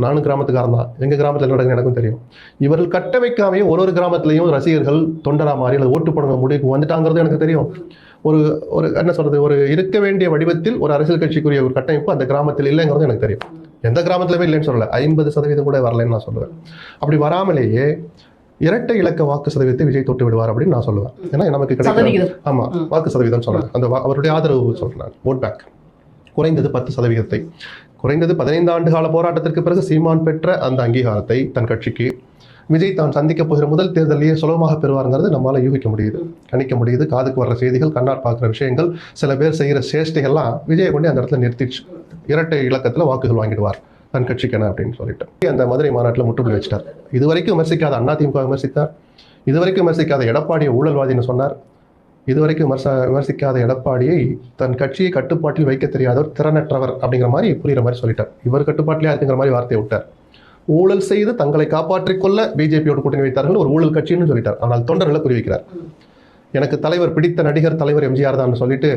நானும் கிராமத்துக்காரன் தான். எங்கள் கிராமத்தில் நடக்குது எனக்கும் தெரியும். இவர்கள் கட்டமைக்காமே ஒரு கிராமத்திலையும் ரசிகர்கள் தொண்டரா மாறி அல்லது ஓட்டு போடுற முடிவுக்கு வந்துட்டாங்கிறது எனக்கு தெரியும். ஒரு ஒரு என்ன சொல்றது, ஒரு இருக்க வேண்டிய வடிவத்தில் ஒரு அரசியல் கட்சிக்குரிய ஒரு கட்டமைப்பு அந்த கிராமத்தில் இல்லைங்கிறது எனக்கு தெரியும். எந்த கிராமத்திலுமே இல்லைன்னு சொல்லலை, 50% கூட வரலைன்னு நான் சொல்லுவேன். அப்படி வராமலேயே இரட்டை இலக்க வாக்கு சதவீதத்தை விஜய் தொட்டு விடுவார் அப்படின்னு நான் சொல்லுவேன். ஏன்னா நமக்கு கிடைக்கும். ஆமா, வாக்கு சதவீதம் சொல்றேன், அந்த அவருடைய ஆதரவு சொல்றேன். ஓட் பேங்க் குறைந்தது 10%. குறைந்தது 15 ஆண்டு கால போராட்டத்திற்கு பிறகு சீமான் பெற்ற அந்த அங்கீகாரத்தை தன் கட்சிக்கு விஜய் தான் சந்திக்க போகிற முதல் தேர்தலையே சுலபமாக பெறுவாருங்கிறது நம்மளால யூகிக்க முடியுது, கணிக்க முடியுது. காதுக்கு வர்ற செய்திகள், கண்ணார் பார்க்குற விஷயங்கள், சில பேர் செய்கிற சேஷ்டைகள்லாம் விஜயை கொண்டு அந்த இடத்துல நிறுத்திடுச்சு. இரட்டை இலக்கத்தில் வாக்குகள் வாங்கிடுவார் தன் கட்சிக்கென அப்படின்னு சொல்லிட்டு அந்த மதுரை மாநாட்டில் முற்றுப்புள்ளி வச்சிட்டார். இதுவரைக்கும் விமர்சிக்காத அதிமுக விமர்சித்தார், இதுவரைக்கும் விமர்சிக்காத எடப்பாடியை ஊழல்வாதின்னு சொன்னார், இதுவரைக்கும் விமர்சிக்காத எடப்பாடியை தன் கட்சியை கட்டுப்பாட்டில் வைக்க தெரியாதவர், திறனற்றவர் அப்படிங்கிற மாதிரி புரியுற மாதிரி சொல்லிட்டார். இவர் கட்டுப்பாட்டிலே இருக்குங்கிற மாதிரி வார்த்தையை விட்டார். ஊழல் செய்து தங்களை காப்பாற்றிக் கொள்ள பிஜேபியோடு கூட்டணி வைத்தார்கள், ஒரு ஊழல் கட்சின்னு சொல்லிட்டார். ஆனால் தொண்டர்களை குறி வைக்கிறார். எனக்கு தலைவர் பிடித்த நடிகர் தலைவர் எம்ஜிஆர் தான் சொல்லிட்டு